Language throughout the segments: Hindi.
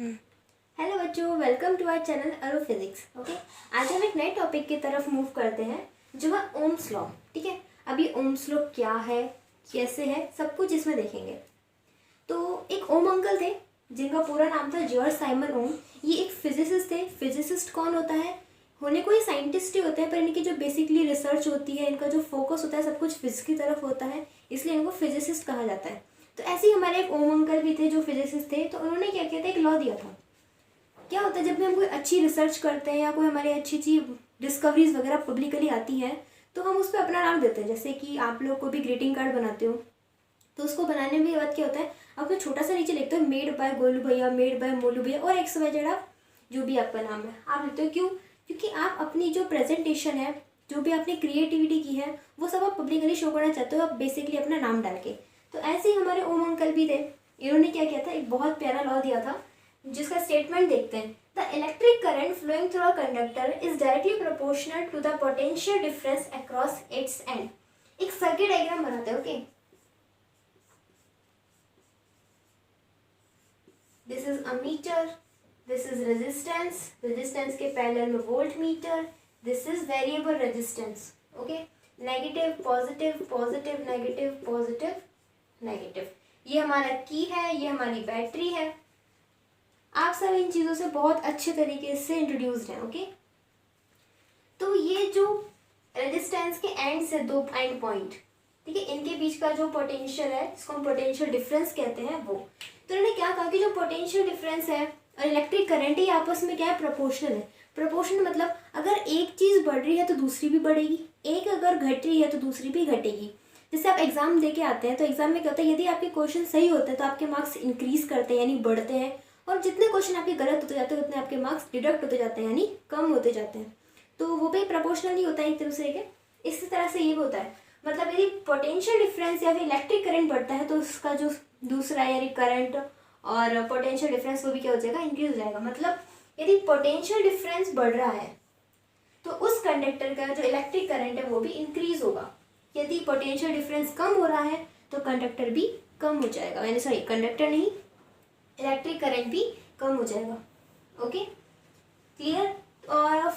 हेलो बच्चों, welcome to our channel Arrow Physics. Okay, आज हम एक नए टॉपिक की तरफ मूव करते हैं जो है ओम्स लॉ। ठीक है, अभी ओम्स लॉ क्या है, कैसे है, सब कुछ इसमें देखेंगे। तो एक ओम अंकल थे जिनका पूरा नाम था जॉर्ज साइमन ओम। ये एक फिजिसिस्ट थे। फिजिसिस्ट कौन होता है? होने कोई साइंटिस्ट ही होते हैं, पर इनकी जो बेसिकली रिसर्च होती है, इनका जो फोकस होता है सब कुछ फिजिक्स की तरफ होता है, इसलिए इनको फिजिसिस्ट कहा जाता है। तो ऐसे ही हमारे एक ओम अंकल भी थे जो फिजिसिस्ट थे। तो उन्होंने क्या किया था, एक लॉ दिया था। क्या होता है जब भी हम कोई अच्छी रिसर्च करते हैं या कोई हमारी अच्छी अच्छी डिस्कवरीज वगैरह पब्लिकली आती हैं, तो हम उस पर अपना नाम देते हैं। जैसे कि आप लोग को भी ग्रीटिंग कार्ड बनाते हो, तो उसको बनाने में बात क्या होता है, आप छोटा सा नीचे लिखते हो मेड बाय गोलू भैया, मेड बाय मोलू भैया और एक्स वाई जेड, आप जो भी आपका नाम है आप लिखते हो। क्यों? क्योंकि आप अपनी जो प्रेजेंटेशन है, जो भी आपने क्रिएटिविटी की है, वो सब आप पब्लिकली शो करना चाहते हो, आप बेसिकली अपना नाम डाल के। तो ऐसे ही हमारे ओम अंकल भी थे। इन्होंने क्या किया था, एक बहुत प्यारा लॉ दिया था जिसका स्टेटमेंट देखते हैं। The electric current flowing through a conductor is directly proportional to the potential difference across its end. एक सर्किट डायग्राम बनाते हैं। Okay, this is ammeter, this is resistance, resistance के पैरेलल में voltmeter, this is variable resistance. Okay, negative positive, positive negative, positive negative. ये हमारा की है, ये हमारी बैटरी है। आप सब इन चीज़ों से बहुत अच्छे तरीके से इंट्रोड्यूस्ड हैं। ओके, तो ये जो रेजिस्टेंस के एंड से दो एंड पॉइंट, ठीक है, इनके बीच का जो पोटेंशियल है, इसको हम पोटेंशियल डिफरेंस कहते हैं वो। तो इन्होंने क्या कहा कि जो पोटेंशियल डिफरेंस है और इलेक्ट्रिक करंट ही आपस में क्या है, प्रोपोर्शनल है। प्रोपोर्शनल मतलब अगर एक चीज़ बढ़ रही है तो दूसरी भी बढ़ेगी, एक अगर घट रही है तो दूसरी भी घटेगी। जैसे आप एग्जाम दे के आते हैं, तो एग्जाम में क्या होता है, यदि आपके क्वेश्चन सही होते हैं तो आपके मार्क्स इंक्रीज करते हैं यानी बढ़ते हैं, और जितने क्वेश्चन आपके गलत होते जाते हैं उतने आपके मार्क्स डिडक्ट होते जाते हैं यानी कम होते जाते हैं। तो वो भी प्रोपोर्शनल नहीं होता है एक दूसरे के। इसी तरह से ये होता है, मतलब यदि पोटेंशियल डिफरेंस या फिर इलेक्ट्रिक करंट बढ़ता है तो उसका जो दूसरा यानी करंट और पोटेंशियल डिफरेंस वो भी क्या हो जाएगा, इंक्रीज हो जाएगा। मतलब यदि पोटेंशियल डिफरेंस बढ़ रहा है तो उस कंडक्टर का जो इलेक्ट्रिक करंट है वो भी इंक्रीज होगा। यदि पोटेंशियल डिफरेंस कम हो रहा है तो कंडक्टर भी कम हो जाएगा, यानी सॉरी कंडक्टर नहीं, इलेक्ट्रिक करंट भी कम हो जाएगा। Okay, clear? और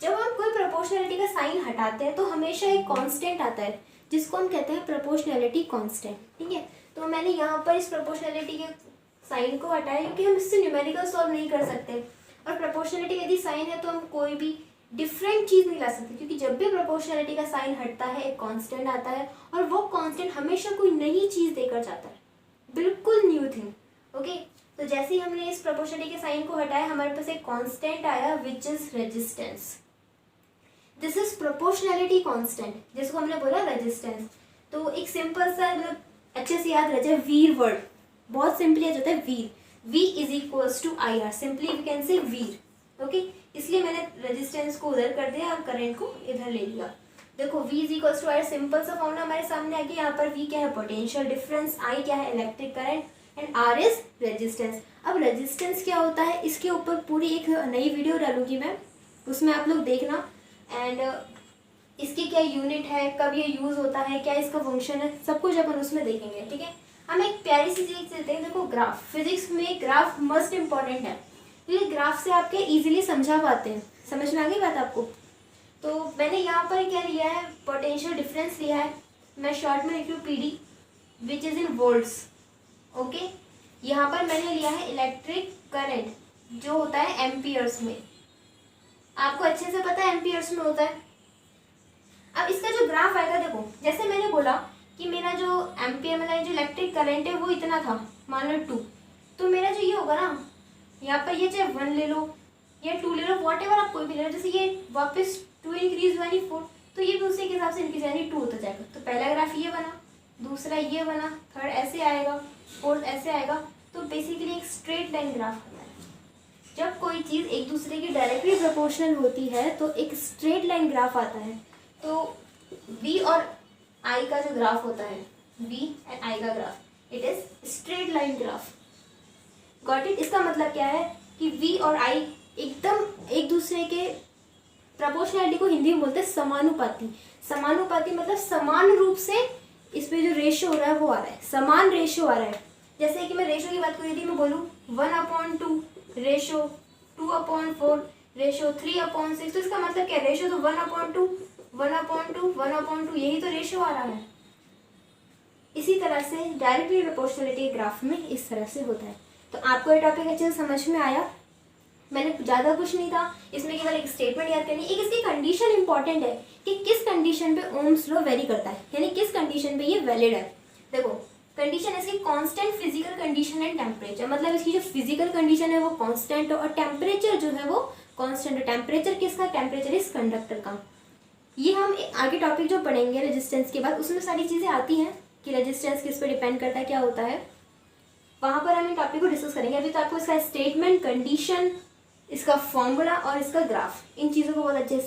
जब हम कोई प्रोपोर्शनैलिटी का साइन हटाते हैं तो हमेशा एक कांस्टेंट आता है जिसको हम कहते हैं प्रोपोर्शनैलिटी कांस्टेंट। ठीक है, तो मैंने यहाँ पर इस प्रोपोर्शनैलिटी के साइन को हटाया क्योंकि हम इससे न्यूमेरिकल सॉल्व नहीं कर सकते, और प्रोपोर्शनैलिटी यदि साइन है तो हम कोई भी डिफरेंट चीज़ नहीं ला सकते, क्योंकि जब भी प्रोपोर्शनैलिटी का साइन हटता है एक कांस्टेंट आता है, और वो कांस्टेंट हमेशा कोई नई चीज़ देकर जाता है, बिल्कुल न्यू थिंग। ओके, तो जैसे ही हमने इस प्रोपोर्शनैलिटी के साइन को हटाया हमारे पास एक कांस्टेंट आया which is resistance. This is proportionality constant, जिसको हमने बोला रेजिस्टेंस। तो एक सिंपल सा मतलब अच्छे से याद रह जाए, वीर वर्ड बहुत सिंपली होता है, V I R, V is equals to I R, simply we can say V I R. Okay, इसलिए मैंने रेजिस्टेंस को उधर कर दिया और करंट को इधर ले लिया। देखो V is equals to I R, simple सा फॉर्मूला हमारे सामने आ गया। यहाँ पर V क्या है, पोटेंशियल डिफरेंस, I क्या है, electric current, and R is resistance. अब रेजिस्टेंस क्या होता है, इसके ऊपर पूरी एक नई वीडियो डालूंगी मैं, उसमें आप लोग देखना। एंड इसकी क्या यूनिट है, कब ये यूज होता है, क्या इसका फंक्शन है, सब कुछ अपन उसमें देखेंगे। ठीक है, हम एक प्यारी सी चीज देते हैं। देखो ग्राफ, फिजिक्स में ग्राफ मस्ट इम्पॉर्टेंट है, क्योंकि ग्राफ से आपके इजीली समझा पाते हैं। समझ में आ गई बात आपको? तो मैंने यहाँ पर क्या लिया है, पोटेंशियल डिफरेंस लिया है, मैं शॉर्ट में लिख रही हूँ PD, which is in volts. Okay, यहाँ पर मैंने लिया है इलेक्ट्रिक करंट जो होता है एम्पियर्स में। आपको अच्छे से पता है एम्पियर्स में होता है। अब इसका जो ग्राफ आएगा, देखो जैसे मैंने बोला कि मेरा जो एम्पियर मतलब जो इलेक्ट्रिक करंट है वो इतना था, मान लो 2, तो मेरा जो ये होगा ना, यहाँ पर ये चाहे 1 ले लो या 2 ले लो, वॉट एवर आप कोई भी ले लो, जैसे ये वापस 2 इंक्रीज हुआ यानी 4, तो ये भी उसी के हिसाब से इंक्रीज यानी 2 होता जाएगा। तो पहला ग्राफ ये बना, दूसरा ये बना, थर्ड ऐसे आएगा, फोर्थ ऐसे आएगा। तो बेसिकली एक स्ट्रेट लाइन ग्राफ होता है। जब कोई चीज़ एक दूसरे की डायरेक्टली प्रोपोर्शनल होती है तो एक स्ट्रेट लाइन ग्राफ आता है। तो V और I का जो ग्राफ होता है, V एंड I का graph, it is straight line graph. Got it? इसका मतलब क्या है कि V और I एकदम एक दूसरे के प्रोपोर्शनैलिटी को हिंदी में बोलते हैं समानुपाती। समानुपाती मतलब समान रूप से इस पे जो रेशियो हो रहा है वो आ रहा है, समान रेशियो आ रहा है। जैसे कि मैं रेशियो की बात करूँ, यदि मैं बोलूँ 1/2 रेशो 2/4 रेशो 3/6। तो इसका मतलब क्या, रेशो तो 1/2 1/2 1/2, यही तो रेशो आ रहा है। इसी तरह से डायरेक्टली प्रोपोर्शनलिटी ग्राफ में इस तरह से होता है। तो आपको ये टॉपिक अच्छे से समझ में आया। मैंने ज़्यादा कुछ नहीं था इसमें, केवल एक स्टेटमेंट याद करनी। एक इसकी कंडीशन इंपॉर्टेंट है कि किस कंडीशन पे ओम्स लॉ वेरी करता है, यानी किस कंडीशन पे ये वैलिड है। देखो कंडीशन इसकी constant physical condition and temperature, मतलब इसकी जो फिजिकल कंडीशन है वो कांस्टेंट हो और टेम्परेचर जो है वो कांस्टेंट हो। टेम्परेचर किसका, टेम्परेचर इस कंडक्टर का। ये हम आगे टॉपिक जो पढ़ेंगे रेजिस्टेंस के बाद, उसमें सारी चीज़ें आती हैं कि रेजिस्टेंस किस पे डिपेंड करता है, क्या होता है, वहाँ पर हम इन टॉपिक को डिस्कस करेंगे। अभी तो आपको इसका स्टेटमेंट, कंडीशन, इसका फॉर्मूला और इसका ग्राफ, इन चीज़ों को बहुत अच्छे से